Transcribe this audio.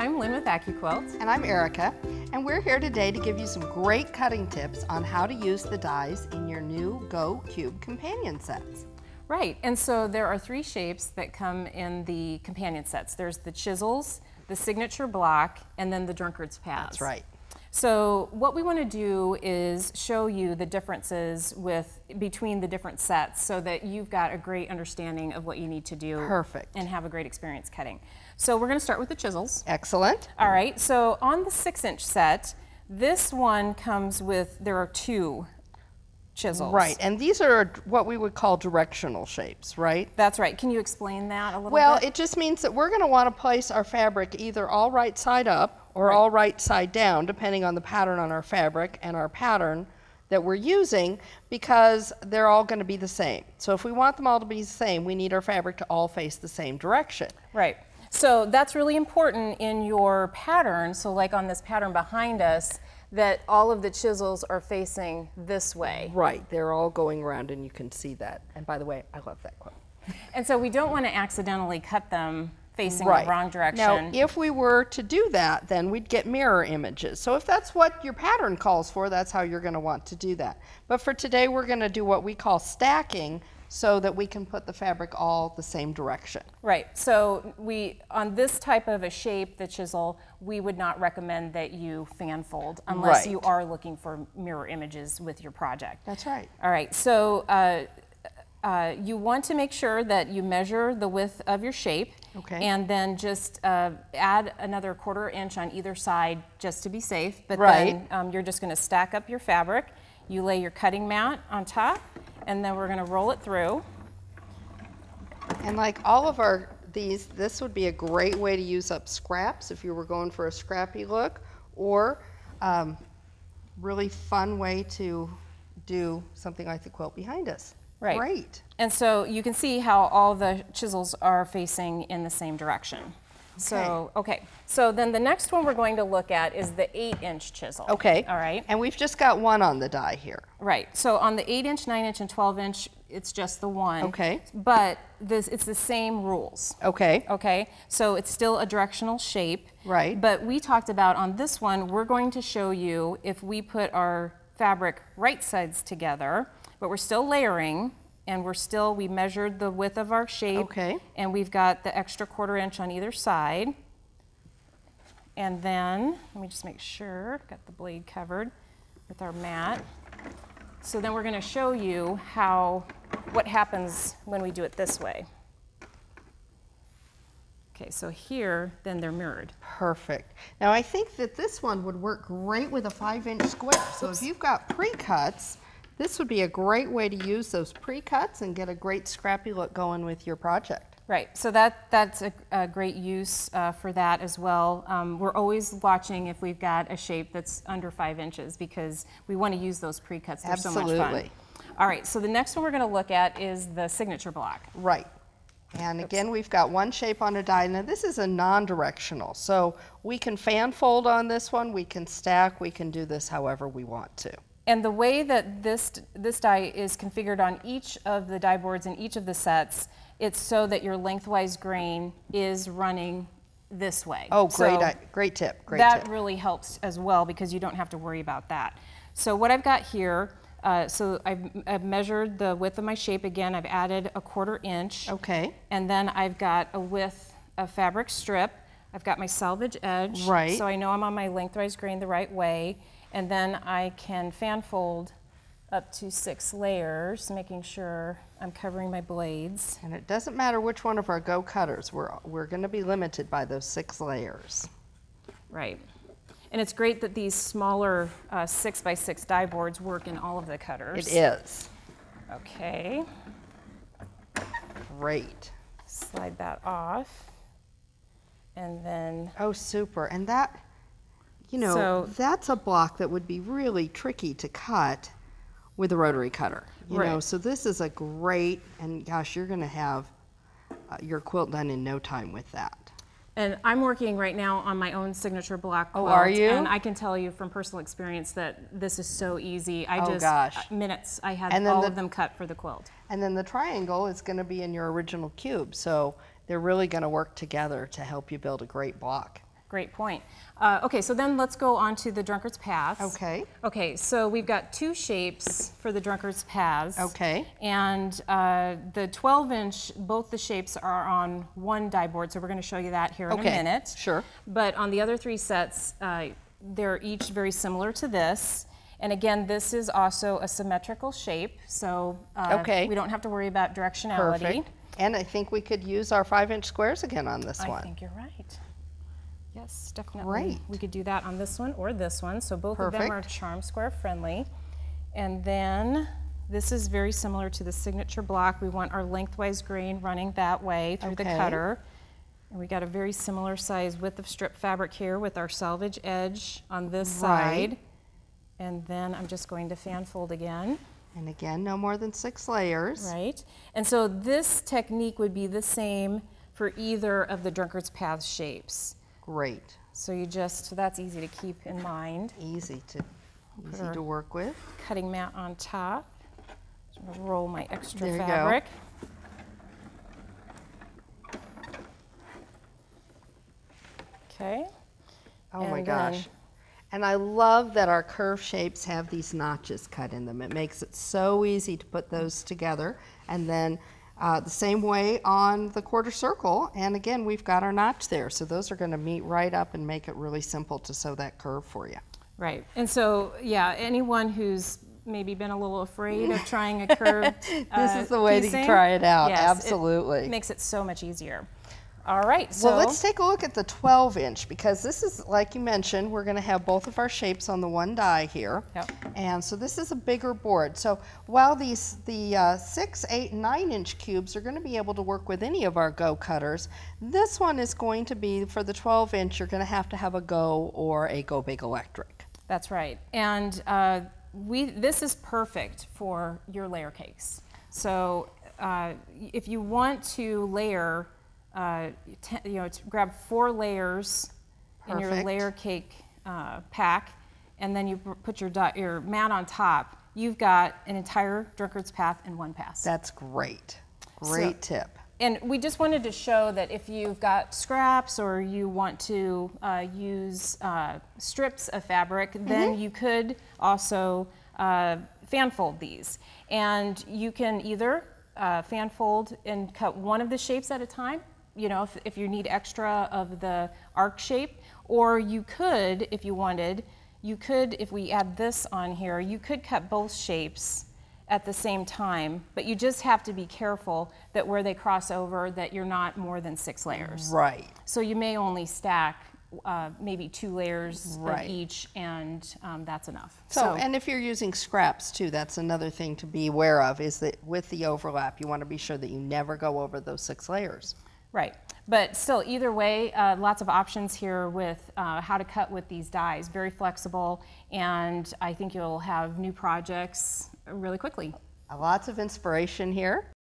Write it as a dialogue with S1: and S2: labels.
S1: I'm Lynn with AccuQuilt.
S2: And I'm Erica, and we're here today to give you some great cutting tips on how to use the dies in your new Go Qube companion sets.
S1: Right, and so there are 3 shapes that come in the companion sets. There's the chisels, the signature block, and then the drunkard's paths.
S2: That's right.
S1: So what we want to do is show you the differences between the different sets so that you've got a great understanding of what you need to do.
S2: Perfect.
S1: And have a great experience cutting. So we're going to start with the chisels.
S2: Excellent.
S1: All right, so on the 6-inch set, this one comes with, there are 2 chisels.
S2: Right, and these are what we would call directional shapes, right?
S1: That's right. Can you explain that a little bit?
S2: Well, it just means that we're going to want to place our fabric either all right side up or all right side down, depending on the pattern on our fabric and our pattern that we're using, because they're all going to be the same. So if we want them all to be the same, we need our fabric to all face the same direction.
S1: Right. So that's really important in your pattern. So like on this pattern behind us, that all of the chisels are facing this way.
S2: Right, they're all going around and you can see that. And by the way, I love that quote.
S1: And so we don't want to accidentally cut them facing
S2: right.
S1: the wrong direction.
S2: Now, if we were to do that, then we'd get mirror images. So if that's what your pattern calls for, that's how you're going to want to do that. But for today, we're going to do what we call stacking so that we can put the fabric all the same direction.
S1: Right, so on this type of a shape, the chisel, we would not recommend that you fan fold unless you are looking for mirror images with your project.
S2: That's right.
S1: All right, so you want to make sure that you measure the width of your shape, and then just add another 1/4 inch on either side just to be safe. But then you're just going to stack up your fabric. You lay your cutting mat on top, and then we're going to roll it through.
S2: And like all of this would be a great way to use up scraps if you were going for a scrappy look, or really fun way to do something like the quilt behind us.
S1: Right.
S2: Great.
S1: And so you can see how all the chisels are facing in the same direction. Okay. So then the next one we're going to look at is the 8-inch chisel.
S2: Okay.
S1: All right.
S2: And we've just got one on the die here.
S1: Right. So on the 8-inch, 9-inch, and 12-inch, it's just the one.
S2: Okay.
S1: But it's the same rules.
S2: Okay.
S1: Okay. So it's still a directional shape.
S2: Right.
S1: But we talked about on this one, we're going to show you if we put our fabric right sides together, but we're still layering, and we measured the width of our shape, and we've got the extra 1/4 inch on either side. And then, let me just make sure, got the blade covered with our mat. So then we're going to show you what happens when we do it this way. Okay, so here, then they're mirrored.
S2: Perfect. Now I think that this one would work great with a 5-inch square. So if you've got pre-cuts, this would be a great way to use those pre-cuts and get a great scrappy look going with your project.
S1: Right, so that's a great use for that as well. We're always watching if we've got a shape that's under 5 inches because we want to use those pre-cuts. They're so much fun. All right, so the next one we're going to look at is the signature block.
S2: Right. And again, we've got one shape on a die. Now this is a non-directional, so we can fan fold on this one, we can stack, we can do this however we want to.
S1: And the way that this die is configured on each of the die boards in each of the sets, it's so that your lengthwise grain is running this way.
S2: Oh, great tip, great tip.
S1: That really helps as well because you don't have to worry about that. So what I've got here, so I've measured the width of my shape again. I've added a 1/4 inch.
S2: Okay.
S1: And then I've got a width of fabric strip. I've got my selvage edge.
S2: Right.
S1: So I know I'm on my lengthwise grain the right way. And then I can fan fold up to 6 layers, making sure I'm covering my blades.
S2: And it doesn't matter which one of our Go cutters, we're going to be limited by those 6 layers.
S1: Right. And it's great that these smaller 6x6 die boards work in all of the cutters.
S2: It is.
S1: Okay.
S2: Great.
S1: Slide that off. And then...
S2: Oh, super. And that, you know, that's a block that would be really tricky to cut with a rotary cutter. You know, so this is a great, and gosh, you're going to have your quilt done in no time with that.
S1: And I'm working right now on my own signature block quilt.
S2: Oh, are you?
S1: And I can tell you from personal experience that this is so easy. Minutes, I had all of them cut for the quilt.
S2: And then the triangle is going to be in your original Qube, so they're really going to work together to help you build a great block.
S1: Great point. Okay, so then let's go on to the drunkard's paths.
S2: Okay.
S1: Okay, so we've got 2 shapes for the drunkard's paths.
S2: Okay.
S1: And the 12-inch, both the shapes are on one die board, so we're going to show you that here in a minute.
S2: Sure.
S1: But on the other 3 sets, they're each very similar to this. And again, this is also a symmetrical shape, so we don't have to worry about directionality.
S2: Perfect. And I think we could use our 5-inch squares again on this one.
S1: I think you're right. Yes, definitely.
S2: Great.
S1: We could do that on this one or this one. So both of them are charm square friendly. And then this is very similar to the signature block. We want our lengthwise grain running that way through the cutter. And we got a very similar size width of strip fabric here with our selvage edge on this side. And then I'm just going to fan fold again.
S2: And again, no more than 6 layers.
S1: Right. And so this technique would be the same for either of the drunkard's path shapes.
S2: Great.
S1: So you just, that's easy to keep in mind.
S2: Easy to work with.
S1: Cutting mat on top. I'm going to roll my extra
S2: there
S1: fabric. Okay.
S2: Oh my gosh. And I love that our curve shapes have these notches cut in them. It makes it so easy to put those together. And then the same way on the quarter circle, and again, we've got our notch there. So those are going to meet right up and make it really simple to sew that curve for you.
S1: Right. And so, yeah, anyone who's maybe been a little afraid of trying a curved
S2: this is the way
S1: piecing,
S2: to try it out.
S1: yes,
S2: absolutely.
S1: It makes it so much easier. All right, so
S2: well, let's take a look at the 12-inch because this is, like you mentioned, we're going to have both of our shapes on the one die here.
S1: Yep.
S2: And so this is a bigger board. So while the 6, 8, and 9-inch cubes are going to be able to work with any of our Go cutters, this one is going to be, for the 12-inch, you're going to have a Go or a Go Big Electric.
S1: That's right. And this is perfect for your layer cakes. So if you want to layer, grab 4 layers in your layer cake pack, and then you put your mat on top. You've got an entire drunkard's path in one pass.
S2: That's great. Great tip.
S1: And we just wanted to show that if you've got scraps or you want to use strips of fabric, then you could also fan fold these. And you can either fan fold and cut one of the shapes at a time, you know, if you need extra of the arc shape, or you could, if you wanted, if we add this on here, you could cut both shapes at the same time, but you just have to be careful that where they cross over, that you're not more than 6 layers.
S2: Right.
S1: So you may only stack maybe 2 layers of each, and that's enough.
S2: So, and if you're using scraps too, that's another thing to be aware of, is that with the overlap, you want to be sure that you never go over those 6 layers.
S1: Right, but still, either way, lots of options here with how to cut with these dies. Very flexible, and I think you'll have new projects really quickly.
S2: Lots of inspiration here.